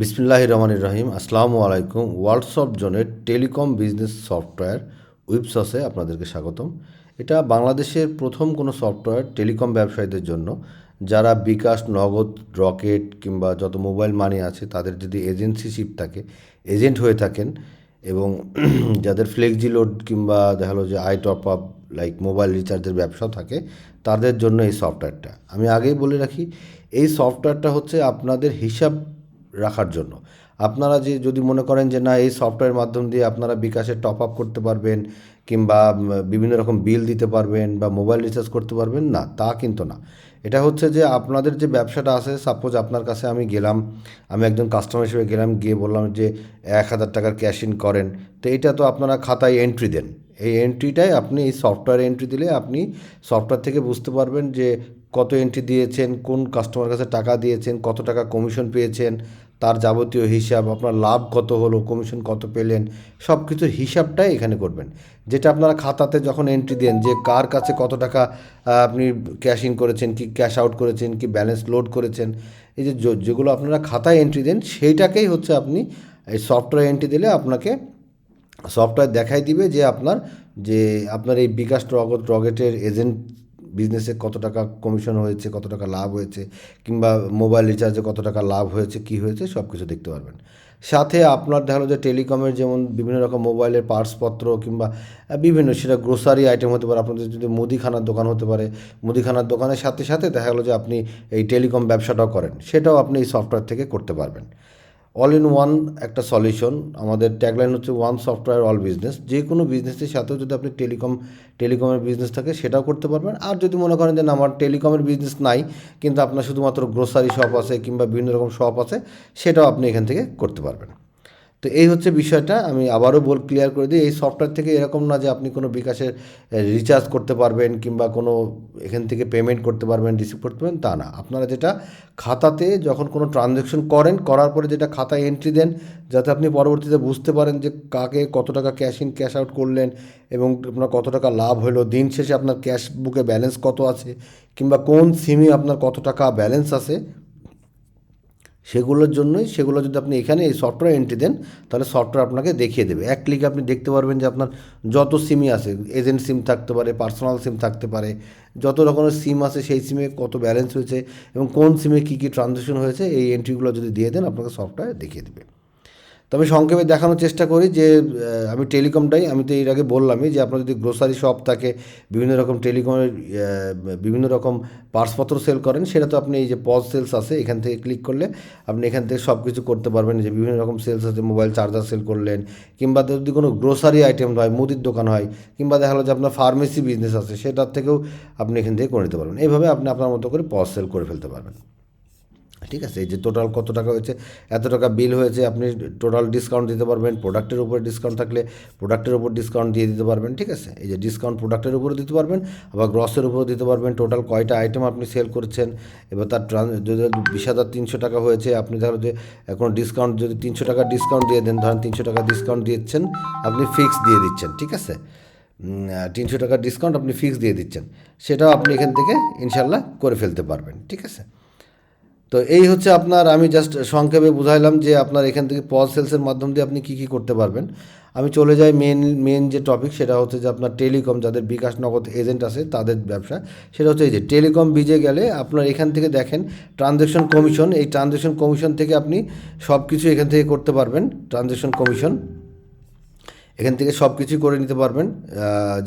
বিসমিল্লাহির রহমানির রহিম। আসসালামু আলাইকুম। ওয়ার্ল্ডসফট জোনের টেলিকম বিজনেস সফটওয়্যার ওয়েবসসে আপনাদেরকে স্বাগতম। এটা বাংলাদেশের প্রথম কোনো সফটওয়্যার টেলিকম ব্যবসায়ীদের জন্য, যারা বিকাশ, নগদ, রকেট কিংবা যত মোবাইল মানি আছে তাদের যদি এজেন্সিশিপ থাকে, এজেন্ট হয়ে থাকেন, এবং যাদের ফ্লেক্সি লোড কিংবা দেখা গেলো যে I top up like mobile রিচার্জের ব্যবসাও থাকে, তাদের জন্য এই সফটওয়্যারটা। আমি আগেই বলে রাখি, এই সফটওয়্যারটা হচ্ছে আপনাদের হিসাব রাখার জন্য। আপনারা যে যদি মনে করেন যে না, এই সফটওয়্যারের মাধ্যম দিয়ে আপনারা বিকাশে টপ আপ করতে পারবেন কিংবা বিভিন্ন রকম বিল দিতে পারবেন বা মোবাইল রিচার্জ করতে পারবেন, না, তা কিন্তু না। এটা হচ্ছে যে আপনাদের যে ব্যবসাটা আছে, সাপোজ আপনার কাছে আমি গেলাম, আমি একজন কাস্টমার হিসেবে গেলাম, গিয়ে বললাম যে 1,000 টাকার ক্যাশ ইন করেন। তো এটা তো আপনারা খাতায় এন্ট্রি দেন। এই এন্ট্রিটাই আপনি এই সফটওয়্যারে এন্ট্রি দিলে আপনি সফটওয়্যার থেকে বুঝতে পারবেন যে কত এন্ট্রি দিয়েছেন, কোন কাস্টমার কাছে টাকা দিয়েছেন, কত টাকা কমিশন পেয়েছেন, তার যাবতীয় হিসাব, আপনার লাভ কত হলো, কমিশন কত পেলেন, সব কিছুর হিসাবটাই এখানে করবেন। যেটা আপনারা খাতাতে যখন এন্ট্রি দেন যে কার কাছে কত টাকা আপনি ক্যাশ ইন করেছেন, কি ক্যাশ আউট করেছেন, কি ব্যালেন্স লোড করেছেন, এই যে যেগুলো আপনারা খাতায় এন্ট্রি দেন, সেইটাকেই হচ্ছে আপনি এই সফটওয়্যার এন্ট্রি দিলে আপনাকে সফটওয়্যার দেখাই দিবে যে আপনার এই বিকাশ রকেটের এজেন্ট বিজনেসে কত টাকা কমিশন হয়েছে, কত টাকা লাভ হয়েছে, কিংবা মোবাইল রিচার্জে কত টাকা লাভ হয়েছে, কী হয়েছে, সব কিছু দেখতে পারবেন। সাথে আপনার দেখা গেলো যে টেলিকমের যেমন বিভিন্ন রকম মোবাইলের পার্টসপত্র কিংবা বিভিন্ন, সেটা গ্রোসারি আইটেম হতে পারে, আপনাদের যদি মুদিখানার দোকান হতে পারে, মুদিখানার দোকানের সাথে সাথে দেখা গেলো যে আপনি এই টেলিকম ব্যবসাটাও করেন, সেটাও আপনি এই সফটওয়্যার থেকে করতে পারবেন। অল ইন ওয়ান একটা সলিউশন। আমাদের ট্যাগলাইন হচ্ছে ওয়ান সফটওয়্যার অল বিজনেস। যে কোনো বিজনেসের সাথেও যদি আপনি টেলিকমের বিজনেস থাকে, সেটাও করতে পারবেন। আর যদি মনে করেন যে না, আমার টেলিকমের বিজনেস নাই, কিন্তু আপনার শুধুমাত্র গ্রোসারি শপ আছে কিংবা বিভিন্ন রকম শপ আছে, সেটাও আপনি এখান থেকে করতে পারবেন। তো এই হচ্ছে বিষয়টা। আমি আবারও ক্লিয়ার করে দিই, এই সফটওয়্যার থেকে এরকম না যে আপনি কোনো বিকাশের রিচার্জ করতে পারবেন কিংবা কোনো এখান থেকে পেমেন্ট করতে পারবেন, রিসিভ করতে পারবেন, তা না। আপনারা যেটা খাতাতে যখন কোনো ট্রানজ্যাকশন করেন, করার পরে যেটা খাতায় এন্ট্রি দেন, যাতে আপনি পরবর্তীতে বুঝতে পারেন যে কাকে কত টাকা ক্যাশ ইন ক্যাশ আউট করলেন এবং আপনার কত টাকা লাভ হলো, দিন শেষে আপনার ক্যাশ বুকে ব্যালেন্স কত আছে, কিংবা কোন সিমে আপনার কত টাকা ব্যালেন্স আছে, সেগুলোর জন্যই, সেগুলো যদি আপনি এখানে এই সফটওয়্যার এন্ট্রি দেন, তাহলে সফটওয়্যার আপনাকে দেখিয়ে দেবে। এক ক্লিকে আপনি দেখতে পারবেন যে আপনার যত সিমই আছে, এজেন্ট সিম থাকতে পারে, পার্সোনাল সিম থাকতে পারে, যত রকমের সিম আছে সেই সিমে কত ব্যালেন্স হয়েছে এবং কোন সিমে কী কী ট্রানজ্যাকশন হয়েছে, এই এন্ট্রিগুলো যদি দিয়ে দেন, আপনাকে সফটওয়্যার দেখিয়ে দেবে। তো আমি সংক্ষেপে দেখানোর চেষ্টা করি যে আমি টেলিকমটাই, আমি তো এর আগে বললামই যে আপনার যদি গ্রোসারি শপ থাকে, বিভিন্ন রকম টেলিকমের বিভিন্ন রকম পার্টসপত্র সেল করেন, সেটা তো আপনি এই যে পজ সেলস আছে, এখান থেকে ক্লিক করলে আপনি এখান থেকে সব কিছু করতে পারবেন। যে বিভিন্ন রকম সেলস আছে, মোবাইল চার্জার সেল করলেন, কিংবা যদি কোনো গ্রোসারি আইটেম হয়, মুদির দোকান হয়, কিংবা দেখা গেলো যে আপনার ফার্মেসি বিজনেস আছে, সেটার থেকেও আপনি এখান থেকে করে নিতে পারবেন। এইভাবে আপনি আপনার মতো করে পজ সেল করে ফেলতে পারবেন। ঠিক আছে, এই যে টোটাল কত টাকা হয়েছে, এত টাকা বিল হয়েছে, আপনি টোটাল ডিসকাউন্ট দিতে পারবেন। প্রোডাক্টের উপরে ডিসকাউন্ট থাকলে প্রোডাক্টের উপর ডিসকাউন্ট দিয়ে দিতে পারবেন। ঠিক আছে, এই যে ডিসকাউন্ট প্রোডাক্টের উপরে দিতে পারবেন, আবার গ্রসের উপরেও দিতে পারবেন। টোটাল কয়টা আইটেম আপনি সেল করেছেন, এবার তার যদি 20,300 টাকা হয়েছে, আপনি ধরো যে এখন ডিসকাউন্ট যদি 300 টাকা ডিসকাউন্ট দিয়ে দেন, ধরেন 300 টাকা ডিসকাউন্ট দিচ্ছেন, আপনি ফিক্স দিয়ে দিচ্ছেন। ঠিক আছে, 300 টাকার ডিসকাউন্ট আপনি ফিক্স দিয়ে দিচ্ছেন, সেটাও আপনি এখান থেকে ইনশাল্লাহ করে ফেলতে পারবেন। ঠিক আছে, তো এই হচ্ছে আপনার, আমি জাস্ট সংক্ষেপে বুঝাইলাম যে আপনার এখান থেকে পজ সেলসের মাধ্যম দিয়ে আপনি কী কী করতে পারবেন। আমি চলে যাই মেন যে টপিক, সেটা হচ্ছে যে আপনার টেলিকম, যাদের বিকাশ নগদ এজেন্ট আছে তাদের ব্যবসা। সেটা হচ্ছে এই যে টেলিকম বিজে গেলে আপনার এখান থেকে দেখেন ট্রানজ্যাকশন কমিশন, এই ট্রানজ্যাকশন কমিশন থেকে আপনি সব কিছু এখান থেকে করতে পারবেন। ট্রানজ্যাকশন কমিশন এখান থেকে সব কিছুই করে নিতে পারবেন,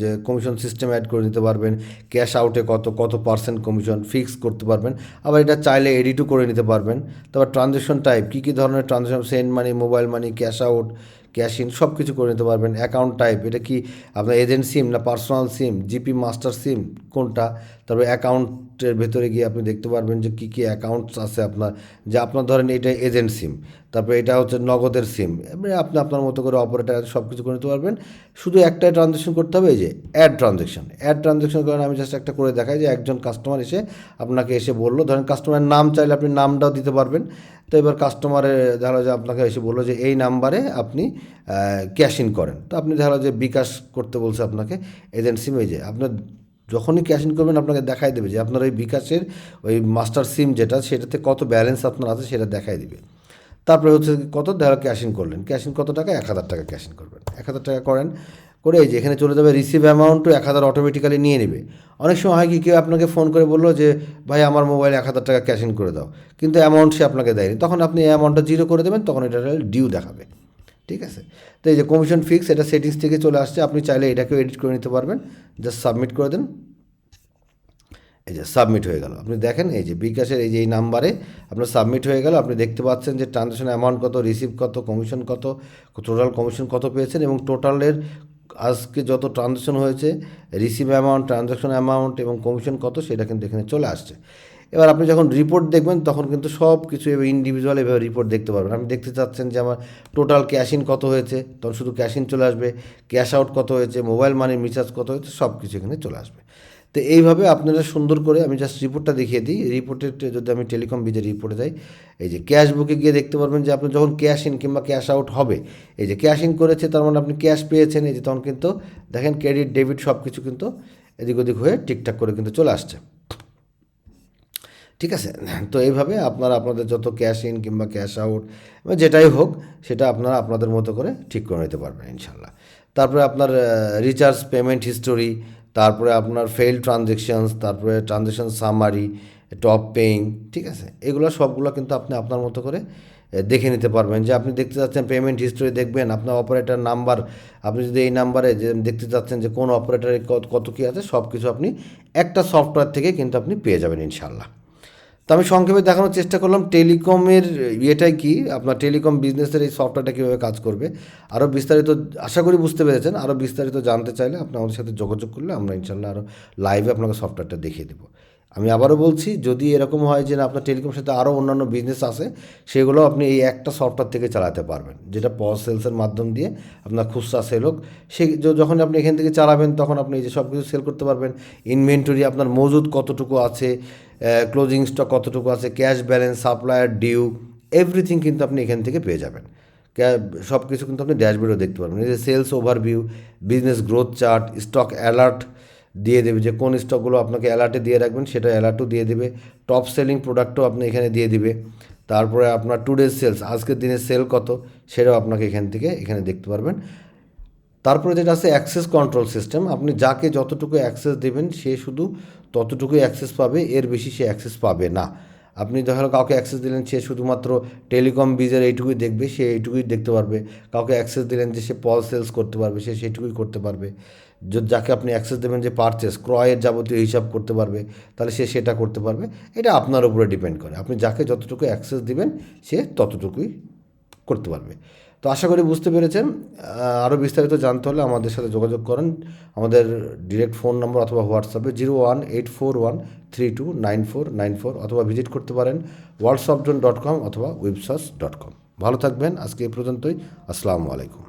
যে কমিশন সিস্টেম অ্যাড করে নিতে পারবেন, ক্যাশ আউটে কত কত পার্সেন্ট কমিশন ফিক্স করতে পারবেন। আবার এটা চাইলে এডিটও করে নিতে পারবেন। তারপর ট্রানজ্যাকশন টাইপ, কী কী ধরনের transaction, send money, mobile money, cash out, cash in, সব কিছু করে নিতে পারবেন। অ্যাকাউন্ট টাইপ, এটা কি আপনার এজেন্ট সিম না পার্সোনাল সিম, জিপি মাস্টার সিম কোনটা। তারপরে অ্যাকাউন্টের ভেতরে গিয়ে আপনি দেখতে পারবেন যে কী কী অ্যাকাউন্টস আছে আপনার, যে আপনার ধরেন এটা এজেন্ট সিম, তারপরে এটা হচ্ছে নগদের সিম, এবারে আপনি আপনার মতো করে অপারেটার সব কিছু করে নিতে পারবেন। শুধু একটাই ট্রানজ্যাকশন করতে হবে, এই যে অ্যাড ট্রানজ্যাকশন করেন। আমি জাস্ট একটা করে দেখাই যে একজন কাস্টমার আপনাকে এসে বললো, ধরেন কাস্টমারের নাম চাইলে আপনি নামটাও দিতে পারবেন। তো এবার কাস্টমারের দেখা যে আপনাকে এসে বললো যে এই নাম্বারে আপনি ক্যাশ ইন করেন, তো আপনি দেখা যে বিকাশ করতে বলছে আপনাকে এজেন্ট সিম, এই যে আপনার যখনই ক্যাশ ইন করবেন আপনাকে দেখাই দেবে যে আপনার ওই বিকাশের ওই মাস্টার সিম যেটা, সেটাতে কত ব্যালেন্স আপনার আছে সেটা দেখাই দেবে। তারপরে হচ্ছে কত দেখা ক্যাশ ইন করলেন, ক্যাশ ইন কত টাকা, 1,000 টাকা ক্যাশ ইন করবেন, 1,000 টাকা করেন, করে এই যে এখানে চলে যাবে রিসিভ অ্যামাউন্টও 1,000 অটোমেটিক্যালি নিয়ে নেবে। অনেক সময় হয় কি, কেউ আপনাকে ফোন করে বললো যে ভাই আমার মোবাইলে 1,000 টাকা ক্যাশ ইন করে দাও, কিন্তু অ্যামাউন্ট সে আপনাকে দেয়নি, তখন আপনি এই অ্যামাউন্টটা জিরো করে দেবেন, তখন এটা ডিউ দেখাবে। ঠিক আছে, তো এই যে কমিশন ফিক্স, এটা সেটিংস থেকে চলে আসছে, আপনি চাইলে এটাকেও এডিট করে নিতে পারবেন, জাস্ট সাবমিট করে দেন। এই যে সাবমিট হয়ে গেল, আপনি দেখেন এই যে বিকাশের এই যে এই নাম্বারে আপনার সাবমিট হয়ে গেল। আপনি দেখতে পাচ্ছেন যে ট্রানজ্যাকশন অ্যামাউন্ট কত, রিসিভ কত, কমিশন কত, টোটাল কমিশন কত পেয়েছেন, এবং টোটালের আজকে যত ট্রানজ্যাকশন হয়েছে, রিসিভ অ্যামাউন্ট, ট্রানজ্যাকশন অ্যামাউন্ট এবং কমিশন কত, সেটা কিন্তু এখানে চলে আসছে। এবার আপনি যখন রিপোর্ট দেখবেন তখন কিন্তু সব কিছু এবার ইন্ডিভিজুয়াল এভাবে রিপোর্ট দেখতে পারবেন। আপনি দেখতে চাচ্ছেন যে আমার টোটাল ক্যাশ ইন কত হয়েছে, তখন শুধু ক্যাশ ইন চলে আসবে, ক্যাশ আউট কত হয়েছে, মোবাইল মানির রিচার্জ কত হয়েছে, সব কিছু এখানে চলে আসবে। তো এইভাবে আপনারা সুন্দর করে, আমি জাস্ট রিপোর্টটা দেখিয়ে দিই। রিপোর্টের যদি আমি টেলিকম বিজে রিপোর্টে যাই, এই যে ক্যাশ বুকে গিয়ে দেখতে পারবেন যে আপনি যখন ক্যাশ ইন কিংবা ক্যাশ আউট হবে, এই যে ক্যাশ ইন করেছে তার মানে আপনি ক্যাশ পেয়েছেন, এই যে তখন কিন্তু দেখেন ক্রেডিট ডেবিট সব কিছু কিন্তু এদিক ওদিক হয়ে ঠিকঠাক করে কিন্তু চলে আসছে। ঠিক আছে, তো এইভাবে আপনারা আপনাদের যত ক্যাশ ইন কিংবা ক্যাশ আউট যেটাই হোক, সেটা আপনারা আপনাদের মতো করে ঠিক করে নিতে পারবেন ইনশাল্লাহ। তারপরে আপনার রিচার্জ পেমেন্ট হিস্টোরি, তারপরে আপনার ফেইল ট্রানজ্যাকশানস, তারপরে ট্রানজ্যাকশান সামারি, টপ পেইং, ঠিক আছে, এগুলো সবগুলো কিন্তু আপনি আপনার মতো করে দেখে নিতে পারবেন। যে আপনি দেখতে চাচ্ছেন পেমেন্ট হিস্টোরি দেখবেন, আপনার অপারেটর নাম্বার, আপনি যদি এই নাম্বারে যে দেখতে চাচ্ছেন যে কোন অপারেটরে কত কী আছে, সব কিছু আপনি একটা সফটওয়্যার থেকে কিন্তু আপনি পেয়ে যাবেন ইনশাল্লাহ। তো আমি সংক্ষেপে দেখানোর চেষ্টা করলাম টেলিকমের ইয়েটাই কি, আপনার টেলিকম বিজনেসের এই সফটওয়্যারটা কীভাবে কাজ করবে। আরও বিস্তারিত আশা করি বুঝতে পেরেছেন। আরও বিস্তারিত জানতে চাইলে আপনি আমাদের সাথে যোগাযোগ করলে আমরা ইনশাল্লাহ আরও লাইভে আপনাকে সফটওয়্যারটা দেখিয়ে দেবো। আমি আবারও বলছি, যদি এরকম হয় যে না আপনার টেলিকমের সাথে আরও অন্যান্য বিজনেস আছে, সেগুলো আপনি এই একটা সফটওয়্যার থেকে চালাতে পারবেন, যেটা পজ সেলসের মাধ্যম দিয়ে আপনার খুচরা সেল হোক, সে যখন আপনি এখান থেকে চালাবেন তখন আপনি এই যে সব কিছু সেল করতে পারবেন। ইনভেন্টরি আপনার মজুদ কতটুকু আছে, ক্লোজিং স্টক কতটুকু আছে, cash balance, supplier due, everything কিন্তু আপনি এখান থেকে পেয়ে যাবেন। সব কিছু কিন্তু আপনি ড্যাশবোর্ডে দেখতে পারবেন। এই যে sales overview, business growth chart, stock alert দিয়ে দেবে, যে কোন স্টকগুলো আপনাকে অ্যালার্টে দিয়ে রাখবেন সেটা অ্যালার্টও দিয়ে দেবে। টপ সেলিং প্রোডাক্টও আপনি এখানে দিয়ে দিবে। তারপরে আপনার টুডেজ সেলস, আজকের দিনের সেল কত, সেটাও আপনাকে এখানে দেখতে পারবেন। তারপরে যেটা আছে অ্যাক্সেস কন্ট্রোল সিস্টেম, আপনি যাকে যতটুকু অ্যাক্সেস দেবেন সে শুধু ততটুকুই অ্যাক্সেস পাবে, এর বেশি সে অ্যাক্সেস পাবে না। আপনি দেখা গেলো কাউকে অ্যাক্সেস দিলেন, সে শুধুমাত্র টেলিকম বিজের এইটুকুই দেখবে, সে এইটুকুই দেখতে পারবে। কাউকে অ্যাক্সেস দিলেন যে সে পল সেলস করতে পারবে, সে সেইটুকুই করতে পারবে। যাকে আপনি অ্যাক্সেস দেবেন যে পারচেস ক্রয়ের যাবতীয় হিসাব করতে পারবে, তাহলে সে সেটা করতে পারবে। এটা আপনার উপরে ডিপেন্ড করে, আপনি যাকে যতটুকু অ্যাক্সেস দিবেন সে ততটুকুই করতে পারবে। তো আশা করি বুঝতে পেরেছেন। আরও বিস্তারিত জানতে হলে আমাদের সাথে যোগাযোগ করেন, আমাদের ডিরেক্ট ফোন নম্বর অথবা হোয়াটসঅ্যাপে 0184194994 অথবা ভিজিট করতে পারেন worldsoftzone.com অথবা websource.com। ভালো থাকবেন, আজকে এই পর্যন্তই। আসসালামু আলাইকুম।